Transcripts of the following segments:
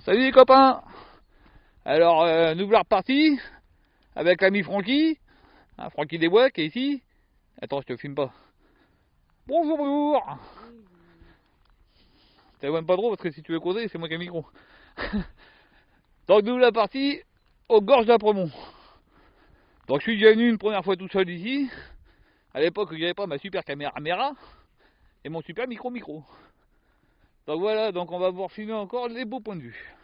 Salut les copains. Alors, nous voilà repartis avec l'ami Francky. Hein, Francky Desbois qui est ici. Attends, je te filme pas. Bonjour, bonjour. T'as même pas trop parce que si tu veux causer, c'est moi qui ai le micro. Donc nous voilà partis aux gorges d'Apremont. Donc je suis déjà venu une première fois tout seul ici. À l'époque, j'avais pas ma super caméra et mon super micro. Donc voilà, donc on va pouvoir filmer encore les beaux points de vue.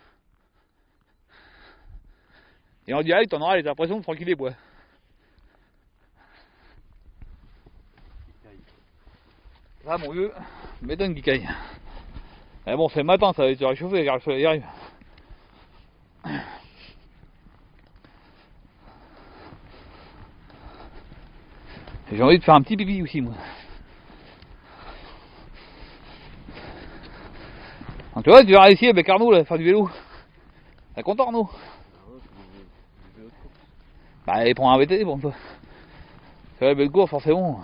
Et en direct, on aura les impressions de Francky Desbois. Ah mon vieux, m'étonne qu'il caille. Mais bon, c'est le matin, ça va être réchauffé, regarde le soleil arrive. J'ai envie de faire un petit pipi aussi, moi. Donc tu vois, tu vas ici avec Arnaud, là, faire du vélo. T'es content, Arnaud? Bah, il prend un VTT pour toi. C'est vrai, belle course, forcément.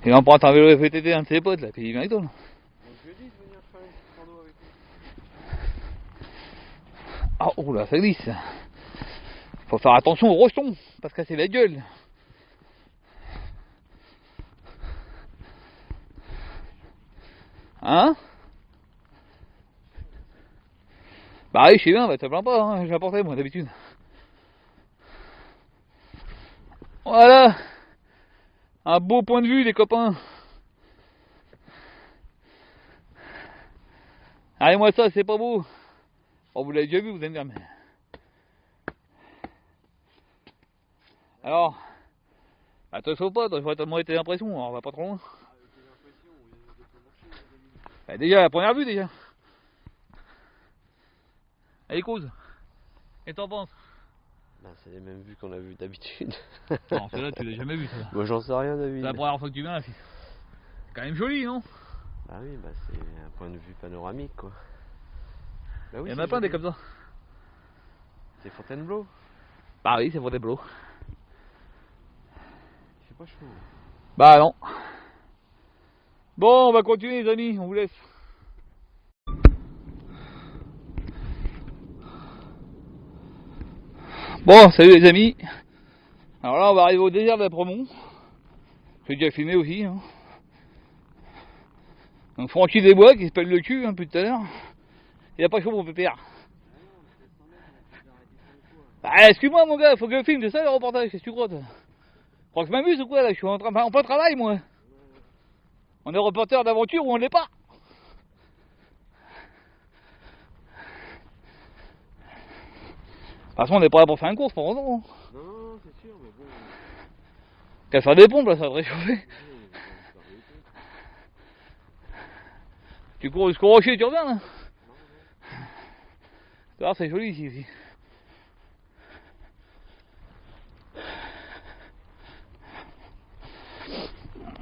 Il emprunte un vélo VTT un de ses potes, là, puis il vient avec toi, là. Je lui ai dit de venir faire une petite rando avec lui. Ah, oh là, ça glisse. Faut faire attention au rocheton, parce que c'est la gueule. Hein? Bah oui, je sais bien, bah te plains pas, hein, j'ai apporté moi d'habitude. Voilà. Un beau point de vue les copains. Allez moi ça c'est pas beau. Bon vous l'avez déjà vu, vous allez me dire mais. Alors, bah te sauve pas, toi, je vois tellement tes impressions, on va pas trop loin. Bah déjà la première vue déjà. Allez cause. Et t'en penses? Bah, c'est les mêmes vues qu'on a vues d'habitude. Non, celle-là tu l'as jamais vue celle-là. Moi j'en sais rien David. C'est la première fois que tu viens là, fille. C'est quand même joli, non? Bah oui, bah c'est un point de vue panoramique quoi. Bah oui, il y en a plein des comme ça. C'est Fontainebleau. Bah oui, c'est Fontainebleau. Il fait pas chaud. Bah non. Bon, on va continuer les amis, on vous laisse. Bon, salut les amis. Alors là, on va arriver au désert d'Apremont. J'ai déjà filmé aussi. Hein. Donc Francky Desbois qui se pèle le cul un peu tout à l'heure. Il a pas chaud mon pépère. Bah excuse-moi mon gars, faut que je filme, c'est ça le reportage, qu'est-ce que tu crois toi? Tu crois que je m'amuse ou quoi là? Je suis en train, en plein travail moi. On est reporter d'aventure ou on l'est pas. De toute façon on est pas là pour faire une course pour autant. Non, c'est sûr, mais bon. Qu'à faire des pompes là, ça va te réchauffer. Tu cours jusqu'au rocher et tu reviens là. Tu vois, c'est joli ici aussi.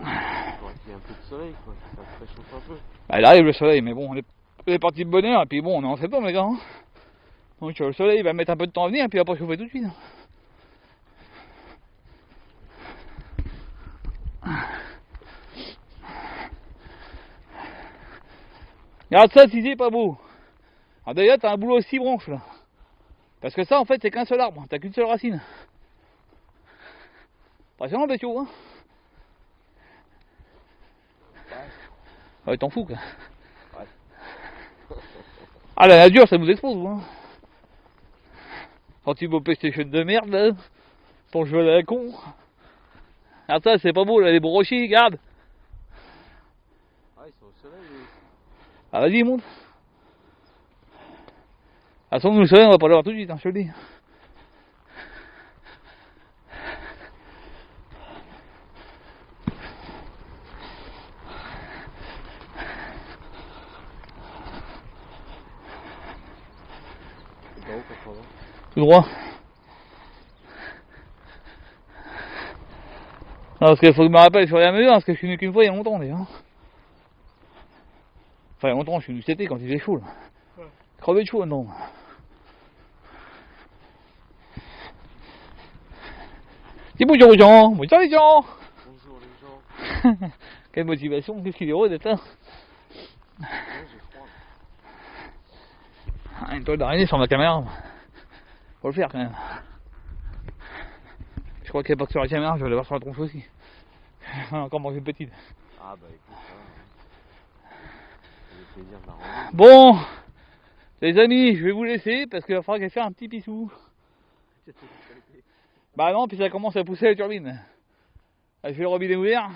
Il y a un peu de soleil quoi, ça te réchauffe un peu. Bah il arrive le soleil, mais bon, on est parti de bonne heure, et puis bon, on est en septembre les gars. Hein. Donc le soleil va mettre un peu de temps à venir, et puis il va pas chauffer tout de suite. Regarde ça si c'est pas beau. Alors d'ailleurs t'as un boulot aux 6 branches là. Parce que ça en fait c'est qu'un seul arbre, t'as qu'une seule racine. Impressionnant le bétiot hein. Ouais t'en fous quoi. Ouais. Ah la nature ça nous expose hein. Quand tu vas pêcher chutes de merde là, ton jeu à la con. Regarde ça c'est pas beau là les beaux rochers, regarde. Ah ils sont au soleil eux. Ah vas-y monte. De toute façon nous le soleil on va pas l'avoir tout de suite hein, je te le dis. Tout droit. Non, parce qu'il faut que je me rappelle sur la mesure, parce que je suis venu qu'une fois il y a longtemps déjà. Enfin il y a longtemps, je suis venu cet été quand il faisait chaud là. Ouais. Crevé de chaud non. Dis bonjour aux gens, bonjour les gens. Bonjour les gens. Quelle motivation, qu'est-ce qu'il est heureux d'être là. Ouais, j'ai froid. Une toile d'araignée sur ma caméra. Faut le faire quand même. Je crois qu'elle n'est pas que sur la caméra, je vais l'avoir sur la tronche aussi. On a encore mangé une petite. Ah bah écoute, ça fait plaisir de la rendre. Bon, les amis, je vais vous laisser parce qu'il va falloir qu'elle fasse un petit pissou. Bah non, puis ça commence à pousser la turbine. Là, je vais le robinet ouvert.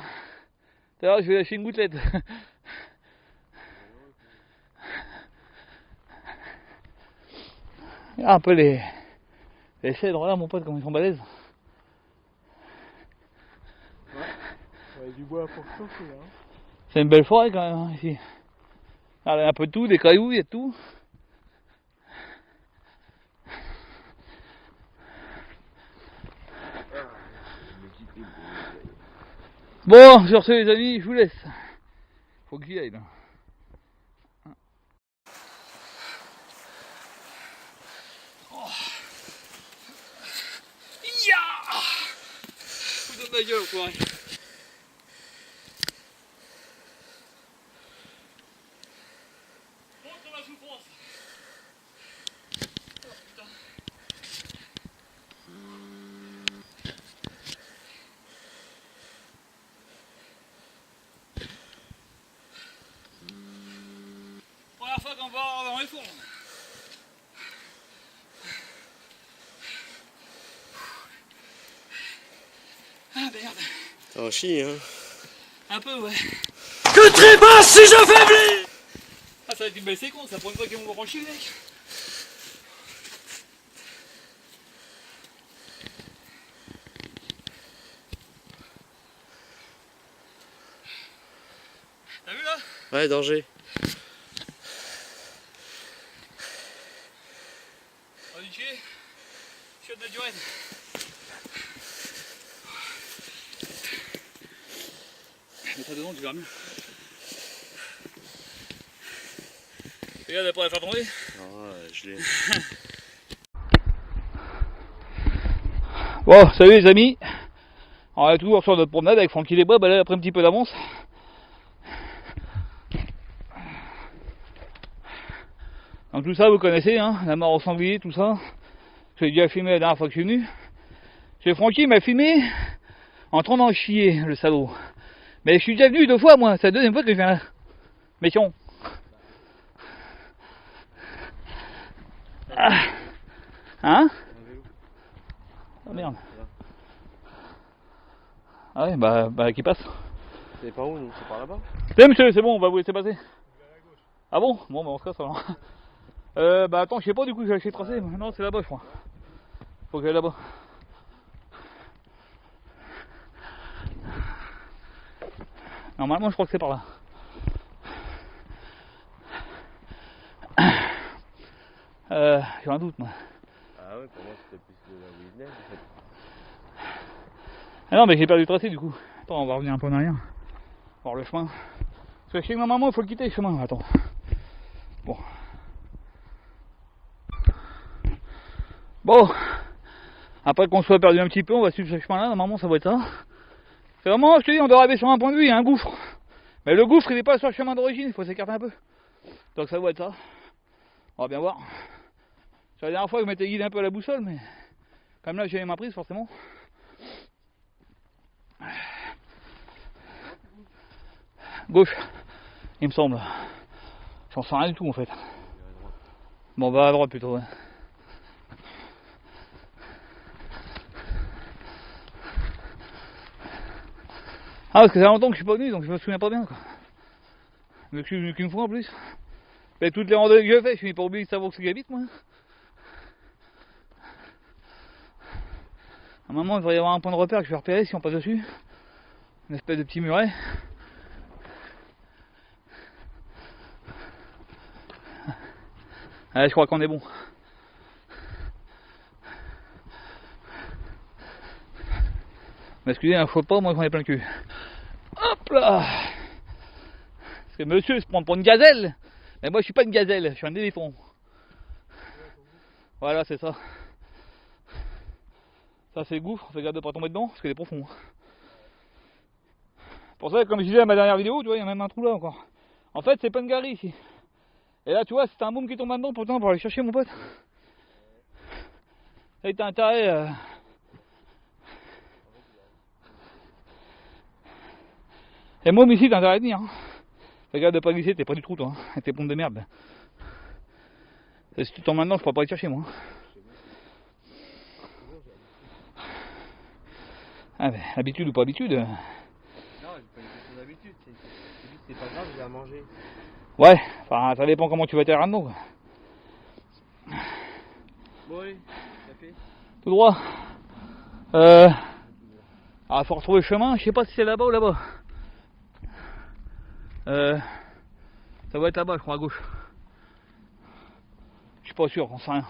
Tout à l'heure, je vais lâcher une gouttelette. Regarde un peu les cèdres là, mon pote, comme ils sont balèzes. Ouais, du bois pour chauffer là. C'est une belle forêt quand même hein, ici. Regarde, il y a un peu de tout, des cailloux, il y a de tout. Bon, sur ce les amis, je vous laisse. Faut que j'y aille là. Fous de ma gueule, quoi. Montre la souffrance. Oh putain. Première fois qu'on va dans les fours. Ah merde. Ça va chier hein. Un peu ouais. Que trépasse si je faiblis! Ah ça va être une belle séquence, ça pour une fois qu'ils vont me brancher mec. T'as vu là? Ouais, danger. On dit chier. Chiotte de durée. Je mets ça dedans, tu verras mieux. Regarde, après la faire tomber. Ah, je l'ai. Bon, salut les amis. On est toujours sur notre promenade avec Francky les Bois, bah là après un petit peu d'avance. Donc tout ça vous connaissez, hein, la mort au sanglier, tout ça. J'ai déjà filmé la dernière fois que je suis venu. Chez Francky m'a filmé en train d'en chier, le salaud. Mais je suis déjà venu 2 fois moi, c'est la 2e fois que je viens là. Méchant. Ah. Hein? Oh merde. Ah ouais, bah qui passe. C'est par où nous? C'est par là-bas? C'est monsieur, c'est bon, on va vous laisser passer. Ah bon? Bon bah on se casse alors. Bah attends, je sais pas du coup, j'ai lâché le tracé. Non, c'est là-bas je crois. Faut que j'aille là-bas. Normalement je crois que c'est par là. J'ai un doute moi. Ah ouais, pour moi c'était plus de là où il venait en fait. Ah non mais j'ai perdu le tracé du coup. Attends, on va revenir un peu en arrière. Voir le chemin. Parce que je sais que normalement il faut le quitter le chemin. Attends. Bon. Bon. Après qu'on soit perdu un petit peu, on va suivre ce chemin là. Normalement ça va être ça. C'est vraiment, je te dis, on doit arriver sur un point de vue, il y a un gouffre. Mais le gouffre il n'est pas sur le chemin d'origine, il faut s'écarter un peu. Donc ça doit être ça. On va bien voir. C'est la dernière fois que je m'étais guidé un peu à la boussole, mais comme là j'ai ma prise forcément. Gauche, il me semble. J'en sais rien du tout en fait. Bon bah à droite plutôt ouais. Ah parce que ça fait longtemps que je suis pas venu donc je me souviens pas bien quoi. Mais je suis venu qu'une fois en plus. Mais toutes les randonnées que j'ai fait, je suis pas obligé de savoir où c'est que j'habite moi. À un moment il devrait y avoir un point de repère que je vais repérer si on passe dessus. Une espèce de petit muret. Allez, je crois qu'on est bon. Mais excusez, un faut pas, moi j'en ai plein le cul. Hop là. Parce que monsieur se prend pour une gazelle. Mais moi je suis pas une gazelle, je suis un éléphant. Voilà, c'est ça. Ça c'est le gouffre, fais garde de pas tomber dedans, parce qu'il est profond. Pour ça, comme je disais à ma dernière vidéo, tu vois, il y a même un trou là encore. En fait, c'est pas une galerie ici. Et là, tu vois, c'est un môme qui tombe maintenant, pourtant, pour aller chercher mon pote. Là, t'as intérêt. Et môme ici, t'as intérêt à venir. Hein. Regarde de pas glisser, t'es pas du trou, toi. Hein. Avec tes pompes de merde. Et si tu tombes maintenant, je pourrais pas aller chercher, moi. Ah, ben, habitude ou pas habitude. Non, j'ai pas une question d'habitude. C'est pas grave, j'ai à manger. Ouais, enfin, ça dépend comment tu vas t'arrêter quoi. Bon, allez, café. Tout droit. Ah, faut retrouver le chemin, je sais pas si c'est là-bas ou là-bas. Ça va être là-bas, je crois, à gauche. Je suis pas sûr, on sait rien.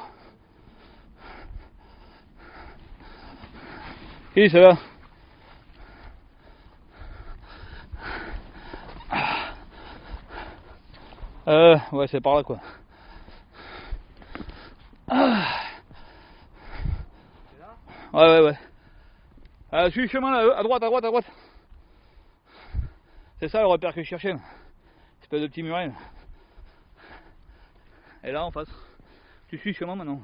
Et ça va. Ouais, c'est par là, quoi. Ouais. Suis le chemin là, à droite. C'est ça le repère que je cherchais. Là. Espèce de petit muret. Là. Et là en face. Tu suis le chemin maintenant.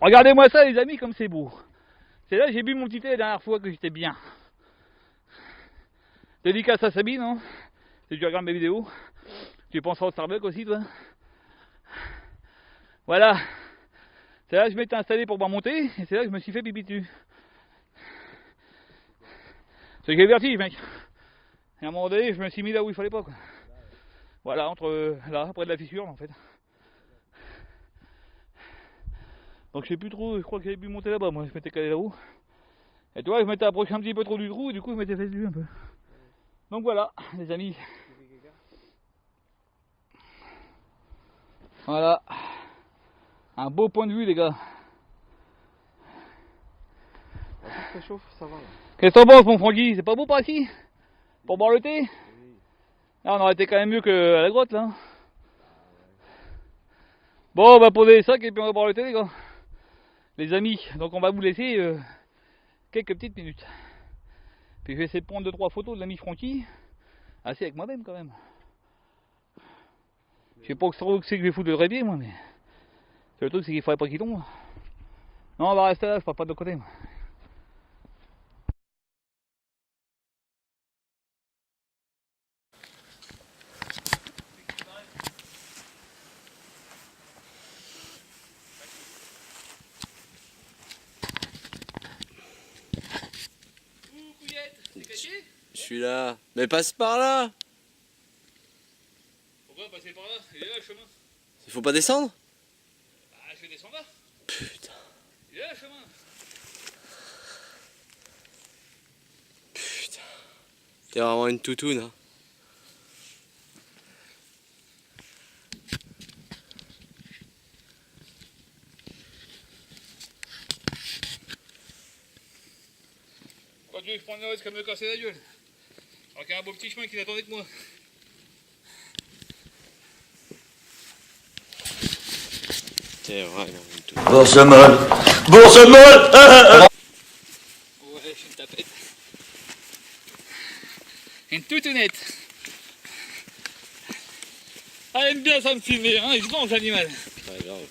Regardez-moi ça les amis comme c'est beau. C'est là que j'ai bu mon petit thé la dernière fois que j'étais bien. Dédicace à Sabine, hein. Si tu regardes mes vidéos. Tu penseras au Starbucks aussi toi. Voilà. C'est là que je m'étais installé pour boire mon thé et c'est là que je me suis fait pipi dessus. C'est que j'ai le vertige mec. Et à un moment donné je me suis mis là où il fallait pas quoi. Voilà, entre là, près de la fissure en fait. Donc je sais plus trop, je crois que j'avais pu monter là-bas, moi je m'étais calé là-haut. Et tu vois, je m'étais approché un petit peu trop du trou et du coup je m'étais fait dessus un peu. Donc voilà, les amis. Voilà. Un beau point de vue les gars. Ça chauffe, ça va là. Qu'est-ce que t'en penses mon Francky? C'est pas beau par ici? Pour boire le thé? Oui. Là on aurait été quand même mieux que à la grotte là. Bon on va poser les sacs et puis on va boire le thé les gars. Les amis, donc on va vous laisser quelques petites minutes. Puis je vais essayer de prendre 2-3 photos de l'ami Francky. Assez avec moi-même quand même. Je sais pas trop que c'est que je vais foutre le trépied moi mais. Le truc c'est qu'il faudrait pas qu'il tombe. Non on va rester là, je pars pas de l'autre côté moi. Je suis là. Mais passe par là. Pourquoi passer par là? Il est là le chemin. Il faut pas descendre? Ah je vais descendre là. Putain. Il est là le chemin. Putain. T'es vraiment une toutoune hein. Quand tu veux que je prenne le risque de me casser la gueule. Alors qu'il y a un beau petit chemin qui n'attendait que moi. T'es vraiment une toutoune. Bourse molle. Bourse molle. Ouais, je suis une tapette. Une toutounette. Ah, elle aime bien ça me filmer, hein, il se venge l'animal. Ouais, grave.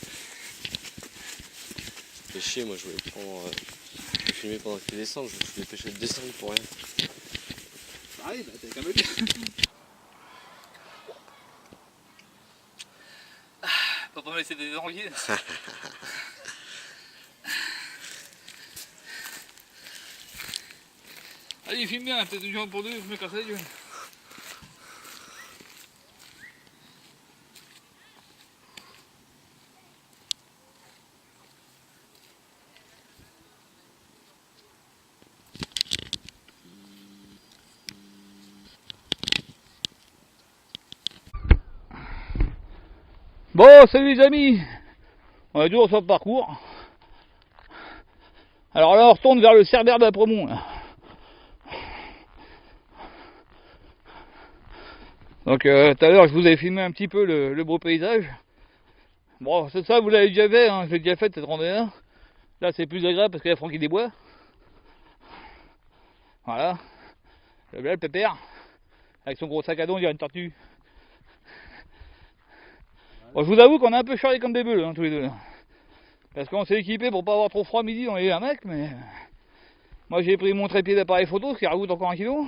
Fais chier, moi je voulais prendre. Je vais filmer pendant que tu descends, je me suis dépêché de descendre pour rien. Ah oui, bah t'as qu'à me le dire. Faut pas me laisser des envies. Allez, filme bien, peut-être une jambe pour deux, je me casse la gueule. Bon, salut les amis. On est toujours sur le parcours. Alors là, on retourne vers le Cerbère d'Apremont. Donc tout à l'heure, je vous avais filmé un petit peu le beau paysage. Bon, c'est ça, vous l'avez déjà fait, hein, je l'ai déjà fait cette randonnée-là. Là, c'est plus agréable parce qu'il y a Francky des Bois. Voilà. Le pépère. Avec son gros sac à dos, on dirait une tortue. Bon, je vous avoue qu'on a un peu charlé comme des bœufs, hein, tous les deux. Là. Parce qu'on s'est équipé pour pas avoir trop froid midi dans les hamacs, mais... Moi j'ai pris mon trépied d'appareil photo, ce qui rajoute encore 1 kilo.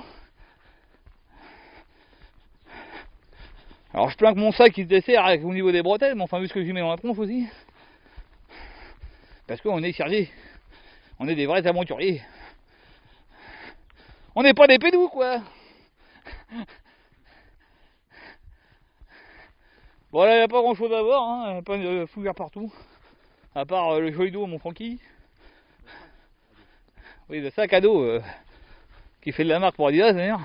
Alors je plains que mon sac il se dessert au niveau des bretelles, mais enfin vu ce que j'y mets dans la tronche aussi. Parce qu'on est chargé. On est des vrais aventuriers. On n'est pas des pédous quoi. Bon là il n'y a pas grand chose à voir, hein. Y a pas de fougère partout. À part le joli dos à mon Francky. Oui, le sac à dos qui fait de la marque pour Adidas d'ailleurs.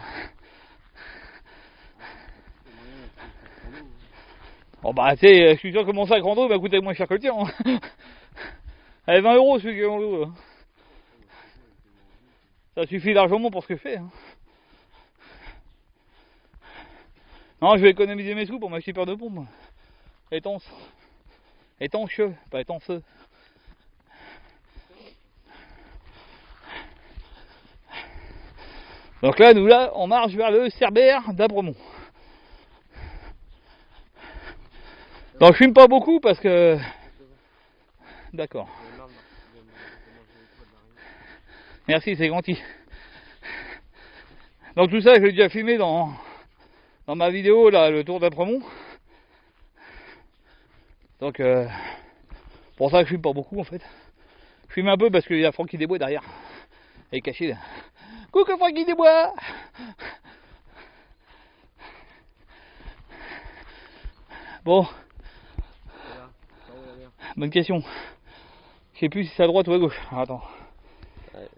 Bon bah tu sais, je suis sûr que mon sac en dos va coûter moins cher que le tien. Hein. Allez, 20 € celui qui est en dos. Ça suffit largement pour ce que je fais. Hein. Non, je vais économiser mes sous pour m'acheter paire de pompes. Étanche. Étanche, pas étanche. Donc là, nous là, on marche vers le Cerbère d'Abremont. Donc je fume pas beaucoup parce que... D'accord. Merci, c'est gentil. Donc tout ça, je l'ai déjà filmé dans ma vidéo, là, le tour d'Abremont. Donc, pour ça, je fume pas beaucoup en fait. Je fume un peu parce qu'il y a Francky Desbois derrière. Il est caché là. Coucou Francky Desbois. Bon. Bonne question. Je sais plus si c'est à droite ou à gauche. Alors, attends. Ouais.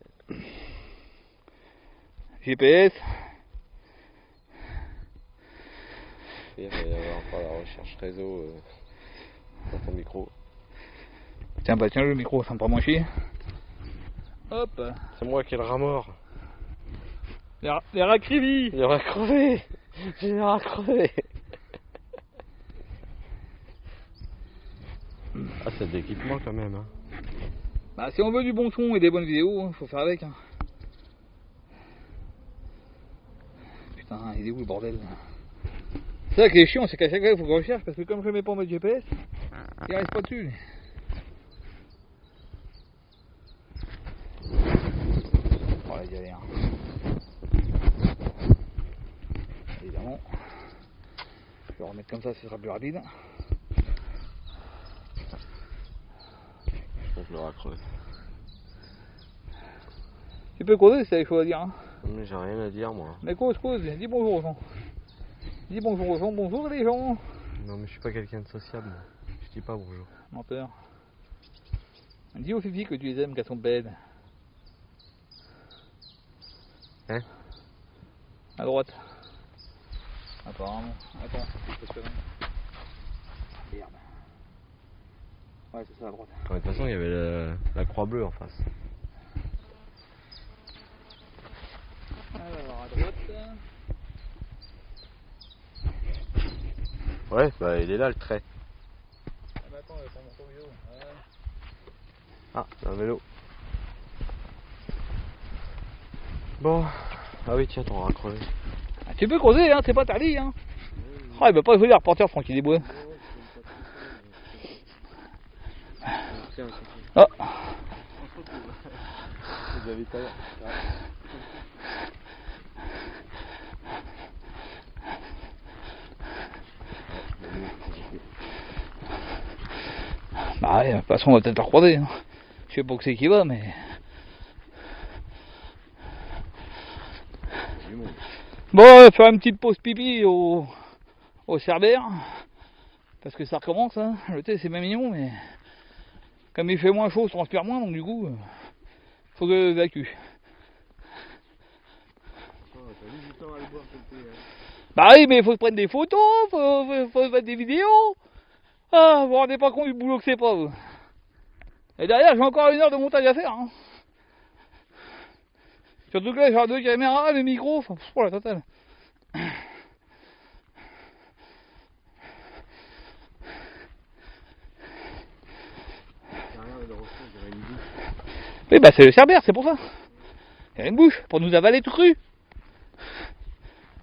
GPS. Il va y avoir encore la recherche réseau dans ton micro. Tiens, bah tiens le micro, ça me prend moins chier. Hop. C'est moi qui ai le rat mort. Les rats crivés. Il aura crevé. J'ai les rats crevés. Ah, c'est de l'équipement quand même. Hein. Bah, si on veut du bon son et des bonnes vidéos, hein, faut faire avec. Hein. Putain, il est où le bordel là. C'est ça qui est chiant, c'est qu'à chaque fois il faut que je recherche parce que comme je mets pas en mode GPS, il reste pas dessus. Oh la galère. Évidemment. Je vais remettre comme ça, ce sera plus rapide. Je le raccroche. Tu peux causer si t'as des choses à dire. Hein. Mais j'ai rien à dire moi. Mais cause, dis bonjour aux gens. Dis bonjour aux gens, bonjour les gens. Non mais je suis pas quelqu'un de sociable moi. Je dis pas bonjour. Menteur. Dis aux filles que tu les aimes, qu'elles sont belles. Hein? À droite. Apparemment. Attends, je peux te merde. Ouais, c'est ça à droite. De toute façon, il y avait la croix bleue en face. Alors, à droite. Ouais, bah il est là le trait. Ah, mais attends, il va prendre mon vélo. Ouais. Ah, c'est un vélo. Bon. Ah oui, tiens, t'en raccroché. Ah, tu peux creuser, hein, c'est pas tardé, hein. Ah, il va pas jouer les reporters Francky Desbois. Oh. Bah ouais, de toute façon on va peut-être la croiser. Hein. Je sais pas que c'est qui va, mais... Bon, on va faire une petite pause pipi au Cerbère. Parce que ça recommence, hein. Le thé c'est même mignon, mais... Comme il fait moins chaud, je transpire moins, donc du coup... faut que j'évacue. Bah oui, mais il faut se prendre des photos, faut faire des vidéos. Ah, vous vous rendez pas compte du boulot que c'est pas, vous. Et derrière, j'ai encore 1 heure de montage à faire. Hein. Surtout que là, j'ai 2 caméras, le micro, enfin, pour la totale. Oui, bah c'est le Cerbère, c'est pour ça. Il y a une bouche, pour nous avaler tout cru.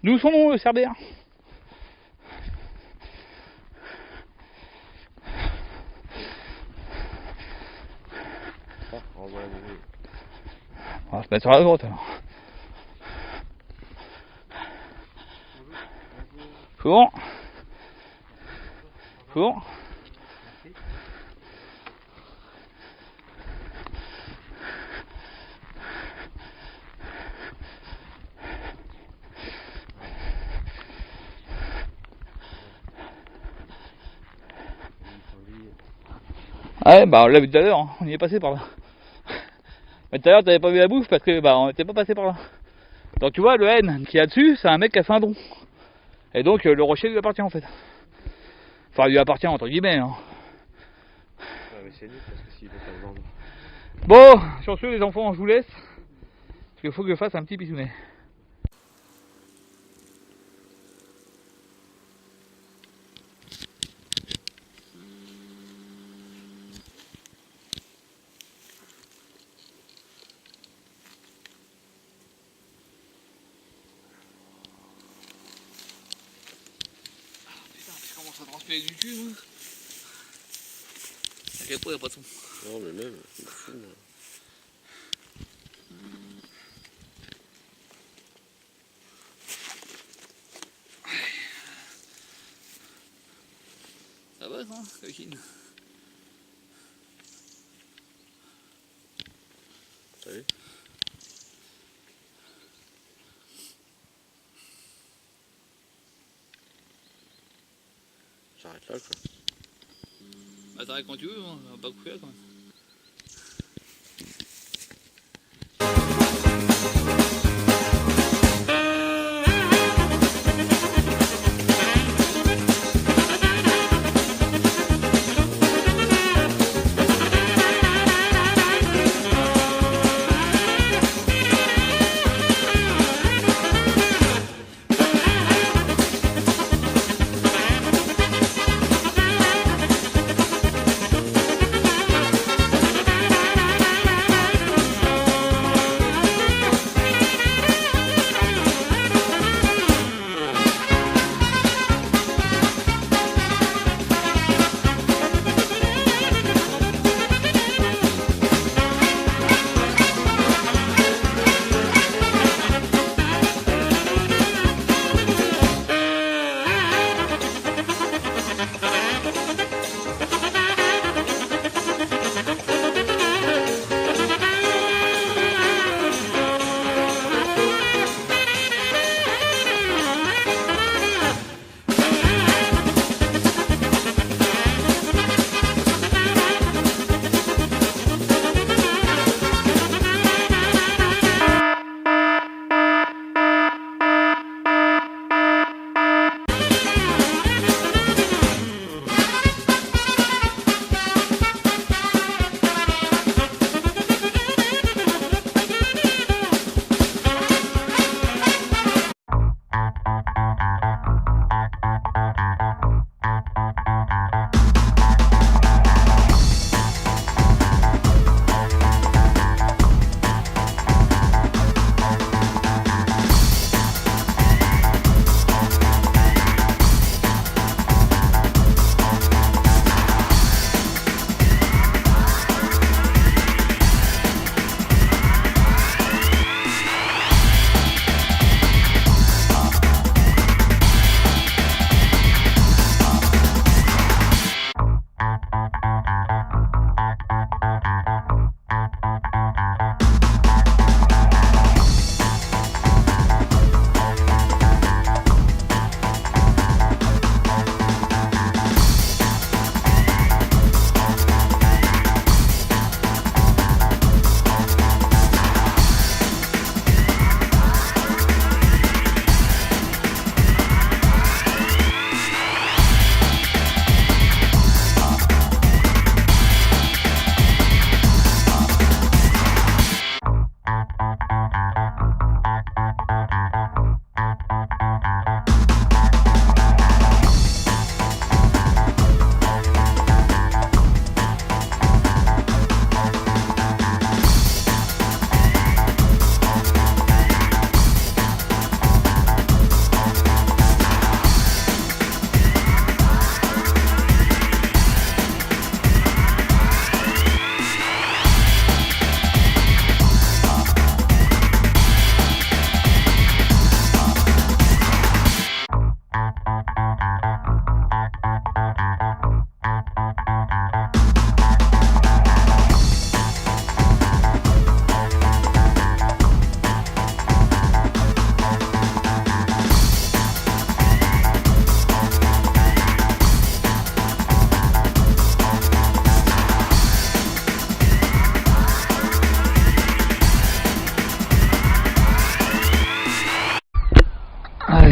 D'où son nom, le Cerbère. Ah, en bas, oui. On va se mettre sur la droite alors. Four. Four. Ouais, bah on l'a vu tout à l'heure, hein. On y est passé par là. Mais tout à l'heure t'avais pas vu la bouffe parce que bah on était pas passé par là. Donc tu vois le N qui est là-dessus, c'est un mec qui a fait un don. Et donc le rocher lui appartient en fait. Enfin lui appartient entre guillemets. Hein. Ouais, mais c'est nul parce que s'il veut pas le vendre. Bon, sur ce les enfants, je vous laisse. Parce qu'il faut que je fasse un petit bisounet. Ça transpire du cul, moi. À quel point il n'y a pas de son. Non, mais même, c'est fou. Là. Ça va, non, coquine? T'as vu? J'arrête là, quoi. Bah t'arrêtes quand tu veux, hein. On va pas couper là quand même.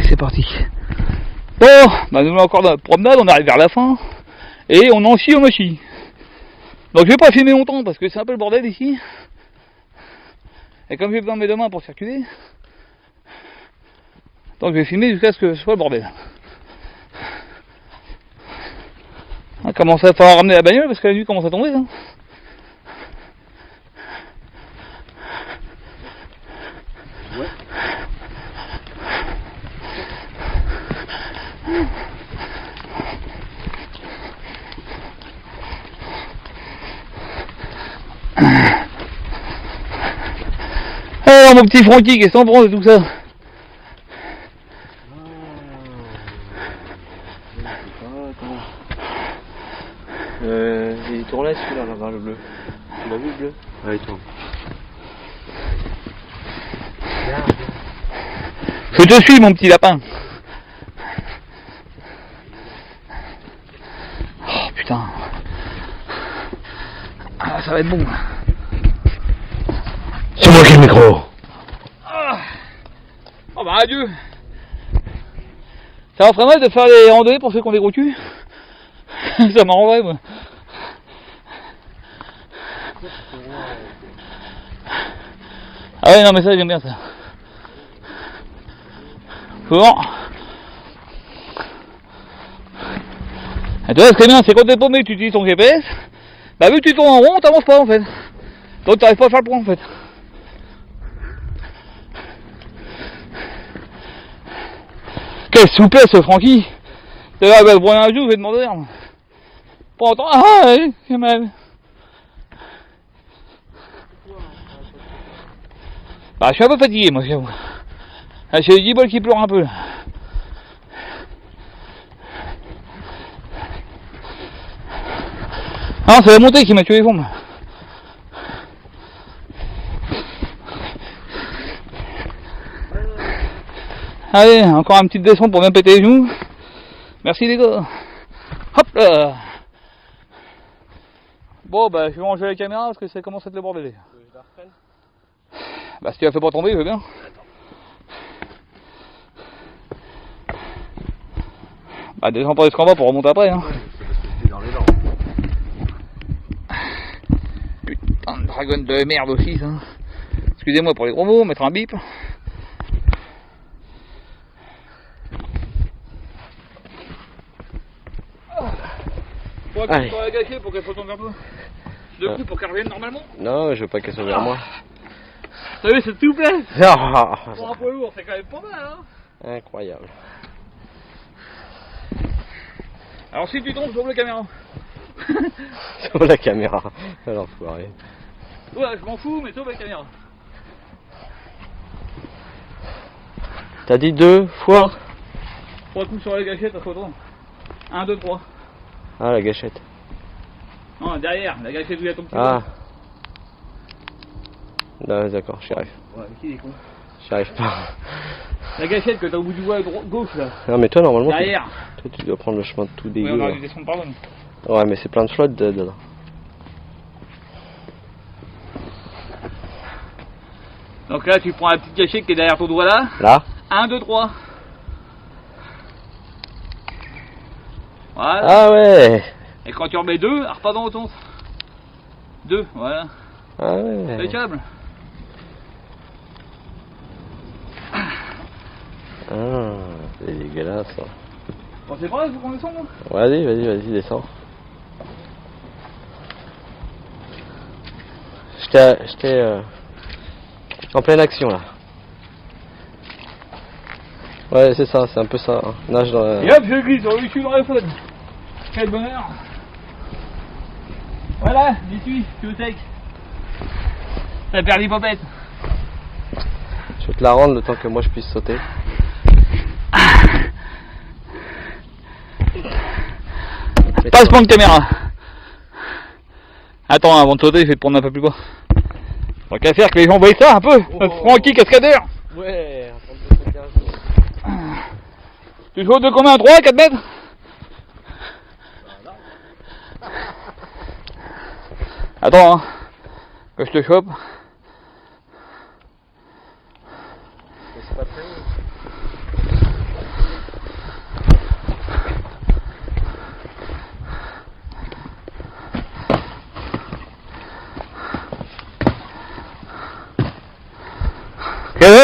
c'est parti. Bon, bah nous on est encore dans la promenade, on arrive vers la fin. Et on en chie. Donc je vais pas filmer longtemps parce que c'est un peu le bordel ici. Et comme j'ai besoin de mes deux mains pour circuler, donc je vais filmer jusqu'à ce que ce soit le bordel. On commence à falloir ramener la bagnole parce que la nuit commence à tomber. Hein. Ouais. Alors mon petit Francky, qu'est-ce qu'on prend de tout ça? Il tourne là celui-là, là-bas, le bleu. Tu l'as vu le bleu? Ouais, il tourne. Je te suis mon petit lapin. Oh putain. Ah ça va être bon. C'est moi qui ai le micro. Ah. Oh bah adieu. Ça en ferait mal de faire les randonnées pour ceux qui ont des gros culs. Ça m'arrangerait moi. Ah ouais non mais ça j'aime bien ça. Fort. Et tu vois ce qui est bien c'est quand t'es paumé tu utilises ton GPS. Bah vu que tu tournes en rond t'avances pas en fait. Donc t'arrives pas à faire le point en fait. Quelle souplesse ce Francky. Tu vas me prendre un jour, je vais demander. Pas entendre. Ah ouais, c'est mal. Bah je suis un peu fatigué moi j'avoue. J'ai les 10 bols qui pleurent un peu là. Ah c'est la montée qui m'a tué les fombes. Allez, encore une petite descente pour bien péter les genoux. Merci les gars. Hop là. Bon bah je vais ranger la caméra parce que ça commence à être le bordel. Bah si tu la fais pas tomber, je veux bien. Bah descends pas jusqu'en bas pour remonter après hein. Putain de dragon de merde aussi ça. Excusez-moi pour les gros mots, mettre un bip. Faut appuyer sur la gâchette pour qu'elle se retourne un peu. De coup pour qu'elle revienne normalement. Non, je veux pas qu'elle soit vers moi. T'as vu cette souplesse? Ah, Pour un poids lourd, c'est quand même pas mal hein. incroyable. Alors si tu tombes, sauve la caméra. Sur la caméra. Alors faut arrêter. Ouais, je m'en fous, mais sauve la caméra. T'as dit 2 fois? 3 coups sur la gâchette, ça se retourne. 1, 2, 3. Ah, la gâchette. Non, derrière, la gâchette où il y a ton petit. Ah. Non, d'accord, j'y arrive. Ouais, qui est con. J'y arrive pas. La gâchette que t'as au bout du doigt gauche là. Non, mais toi, normalement, Derrière. toi, tu dois prendre le chemin de tout Oui, dégueu. on aurait là. dû descendre par là. Ouais, mais c'est plein de flotte dedans. Donc là, tu prends la petite gâchette qui est derrière ton doigt là. Là? 1, 2, 3. Voilà. Ah ouais. Et quand tu remets 2, repars dans l'autre sens. 2, voilà. Ah ouais. Impeccable. Ah, c'est dégueulasse ça. Bon, c'est pas, il faut qu'on descende là. Vas-y, descends. J'étais en pleine action là. Ouais, c'est ça, c'est un peu ça. Hein. Nage dans la... Et hop, je glisse, je suis dans la faune. Quel bonheur. Voilà, j'y suis, je suis au sec. T'as perdu l'hypopète. Je vais te la rendre le temps que moi je puisse sauter. Passe-moi une caméra. Attends, avant de sauter, je vais te prendre un peu plus bas. Tant qu'à faire que les gens voient ça un peu. Francky cascadeur. Ouais, attends de sauter un jour. Tu sautes de combien? 3, 4 mètres? Attends, hein, que je te chope. C'est pas très haut.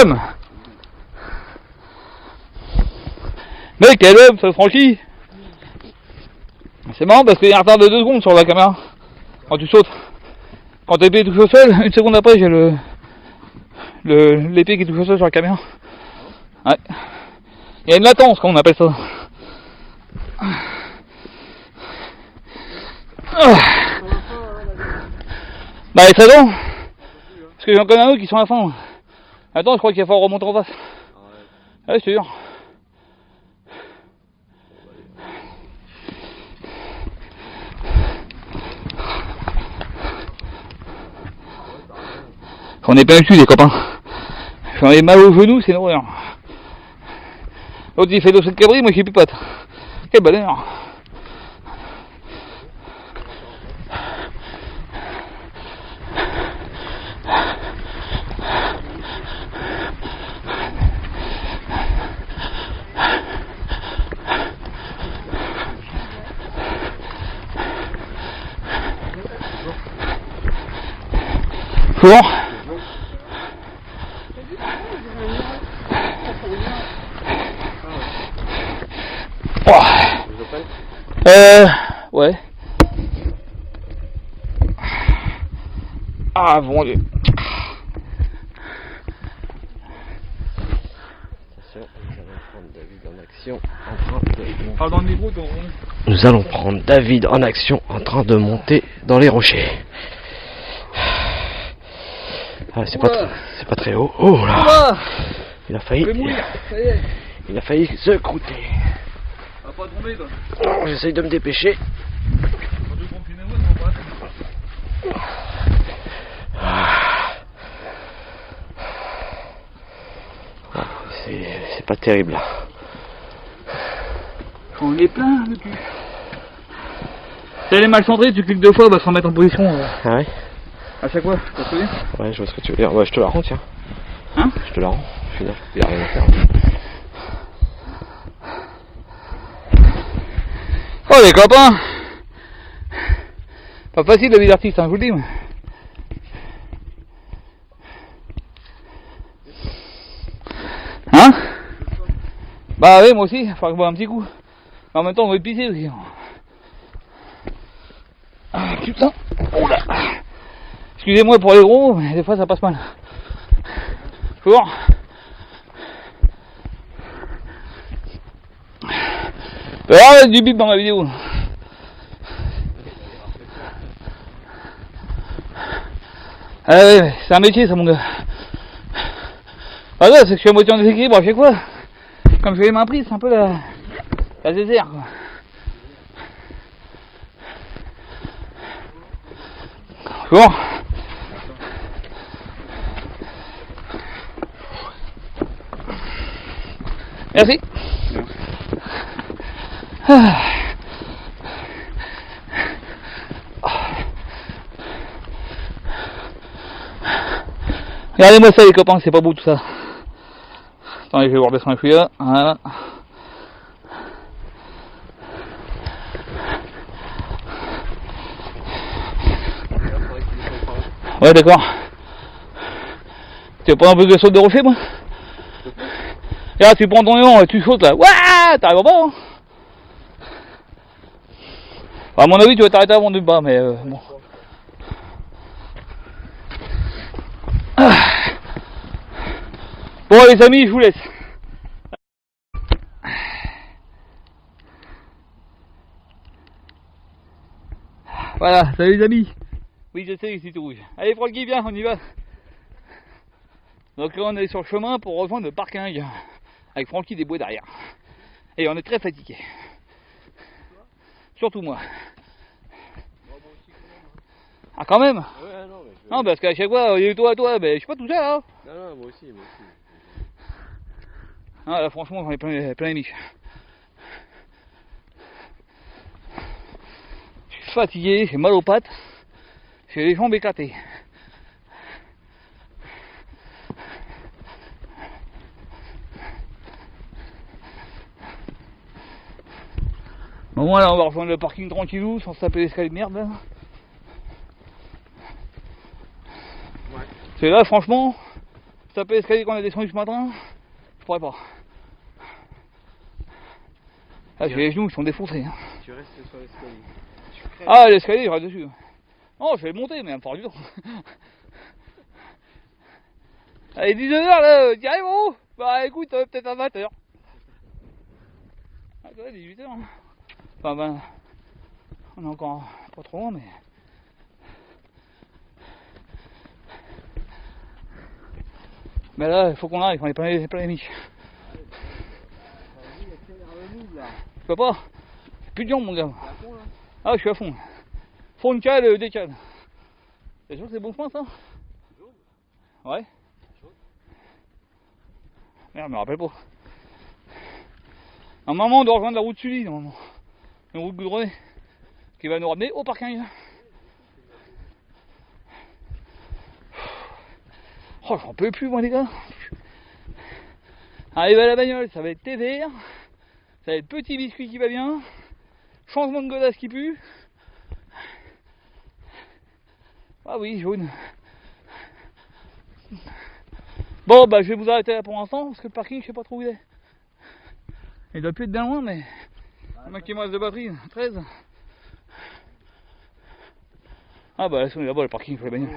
homme. Mais quel homme, ça se franchit. C'est marrant parce qu'il y a un retard de 2 secondes sur la caméra. Quand tu sautes. Quand l'épée touche au sol, 1 seconde après j'ai l'épée qui touche au sol sur la caméra. Ouais. Il y a une latence, qu'on appelle ça. Bah les 13 ans. Parce que j'en connais un autre qui sont à la fin. Attends, je crois qu'il va falloir remonter en face. Ouais, c'est sûr. J'en ai plein le cul les copains. J'en ai mal au genou, c'est une horreur. L'autre il fait d'eau de cabri, moi j'ai plus pote. Quel bonheur. Bon. Ouais. Ah bon Dieu. Nous allons prendre David en action en train de monter dans les rochers. Ah, c'est pas très haut. Oh là. Il a failli. Il a failli se croûter. Pas tomber, toi. J'essaye de me dépêcher. C'est pas terrible là. On est plein le cul. Si elle est mal centrée, tu cliques 2 fois, bah se remettre en position. Ah ouais. À chaque fois, tu te souviens? Ouais, je vois ce que tu veux dire. Ouais, je te la rends, tiens. Hein? Je te la rends. Au final, il n'y a rien à faire. Oh les copains! Pas facile la vie d'artiste, hein, je vous le dis. Mais... Hein? Bah oui, moi aussi, il faudra que je boive un petit coup. Mais en même temps, on va pisser aussi. Ah putain! Oh là! Excusez-moi pour les gros, mais des fois ça passe mal. Faut voir. Il va y avoir du bip dans ma vidéo. Ah ouais, c'est un métier ça mon gars. Ah ouais, c'est que je suis à moitié en déséquilibre à chaque fois. Comme je fais les mains prises, c'est un peu la zézère quoi. Bon. Merci. Ah. Regardez-moi ça les copains, c'est pas beau tout ça. Attendez, je vais voir baisser un fouillard. Voilà. Ouais d'accord. Tu veux pas un peu de saut de rocher moi? Regarde, tu prends ton lion, tu sautes là. Ouah, t'arrives pas hein. À mon avis tu vas t'arrêter avant du bas mais bon. Ah. Bon les amis, je vous laisse. Voilà, salut les amis. Oui je sais, c'est tout rouge. Allez Francky, viens, on y va. Donc là on est sur le chemin pour rejoindre le parking avec Francky des bois derrière. Et on est très fatigué. Surtout moi. Ah quand même. Ouais, non, mais Non parce qu'à chaque fois, il y a eu toi, mais je suis pas tout seul hein. Non, moi aussi. Ah là franchement j'en ai plein les miches. Je suis fatigué, j'ai mal aux pattes, j'ai les jambes éclatées. Bon voilà, on va rejoindre le parking tranquillou sans se taper l'escalier de merde là. Ouais. C'est là franchement, taper l'escalier qu'on a descendu ce matin, je pourrais pas. Ah, j'ai les genoux, ils sont défoncés. Hein. Tu restes sur l'escalier. Ah, l'escalier, je reste dessus. Non, je vais le monter, mais il va me falloir du temps. Allez, 19h là, t'y arrives gros? Bah écoute, peut-être à 20h. Ah, ouais, 18h. Hein. Enfin, ben, on est encore pas trop loin, mais. Mais là, il faut qu'on arrive, on est plein les miches. Je peux pas, c'est plus de jambes mon gars. Ah, je suis à fond. Faut une cale, décale. T'es sûr que c'est bon chemin ça? Ouais. Merde, je me rappelle pas. Normalement, on doit rejoindre la route Sully, normalement. Une route goudronnée qui va nous ramener au parking. Oh, j'en peux plus, moi, les gars. Arrive à la bagnole, ça va être thé vert. Ça va être petit biscuit qui va bien. Changement de godasse qui pue. Ah oui, jaune. Bon, bah, je vais vous arrêter là pour l'instant, parce que le parking, je sais pas trop où il est. Il doit plus être bien loin, mais. Le mec qui me reste de batterie, 13. Ah bah, là-bas, le parking, il faut les bagnoles.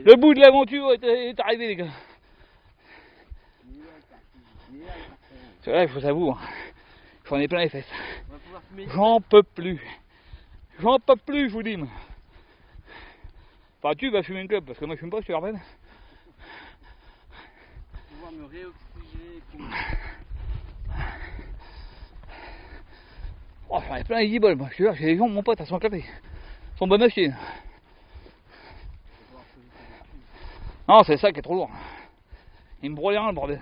Le bout de l'aventure est arrivé, les gars. C'est vrai, il faut s'avouer. J'en ai plein les fesses. J'en peux plus. J'en peux plus, je vous dis. Enfin, tu vas fumer une clope, parce que moi je fume pas, je te le rappelle. Pouvoir me réoxygéner. Oh, j'en ai plein les guibolles, moi. Je te jure, j'ai les jambes, mon pote, elles sont éclatées. Elles sont bonnes à chier. Non, c'est ça qui est trop lourd. Il me brûle rien, le bordel.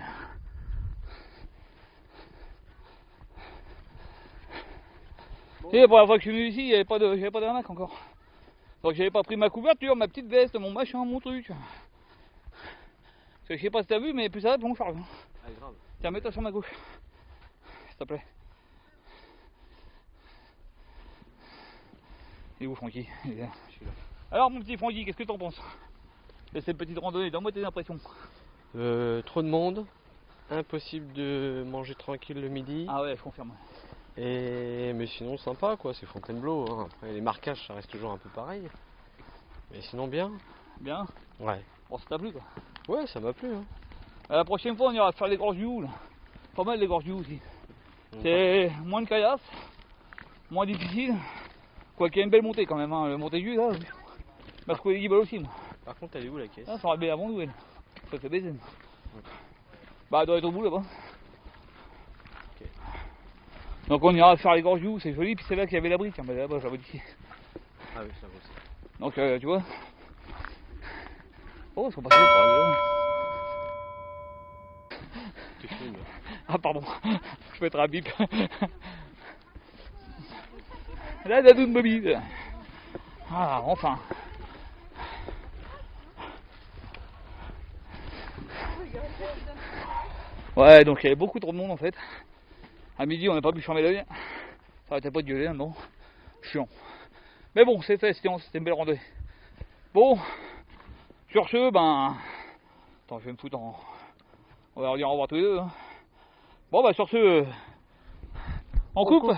Et la première fois que je suis venu ici, j'avais pas d'arnaque encore. Donc j'avais pas pris ma couverture, ma petite veste, mon machin, mon truc. Parce que je sais pas si t'as vu, mais plus ça va, plus on charge. Ah, grave. Tiens, mets-toi sur ma gauche. S'il te plaît. Il est où Francky? Il est là. Je suis là. Alors mon petit Francky, qu'est-ce que t'en penses de cette petite randonnée? Donne-moi tes impressions. Trop de monde. Impossible de manger tranquille le midi. Ah ouais, je confirme. Mais sinon sympa quoi, c'est Fontainebleau. Hein. Après les marquages ça reste toujours un peu pareil. Mais sinon bien. Bien. Ouais. Bon, ça t'a plu quoi. Ouais, ça m'a plu. Hein. La prochaine fois, on ira faire les gorges du Hou là. Pas mal les gorges du Hou aussi. C'est moins de caillasse, moins difficile. Quoi qu'il y a une belle montée quand même. Hein. Le montée du là, m'a trouvé les guibolles aussi. Moi. Par contre, elle est où la caisse? Ah, ça aurait bien avant nous elle. Ça fait baiser. Bah, elle doit être au bout là-bas. Okay. Donc on ira faire les gorges du Hou, c'est joli, puis c'est là qu'il y avait l'abri, tiens, bah là-bas j'avais dit. Ah oui, ça va aussi. Donc tu vois. Oh, ils sont passés par là. Tu filmes. Ah pardon, je vais être un bip. Là, la doune mobile. Ah, enfin. Ouais, donc il y avait beaucoup trop de monde en fait. À midi, on n'a pas pu fermer l'œil. Ça arrêtait pas de gueuler, non. Chiant. Mais bon, c'est fait, c'était une belle randonnée. Bon, sur ce, ben. Attends, je vais me foutre en. On va leur dire au revoir tous les deux. Hein. Bon, bah sur ce. On coupe.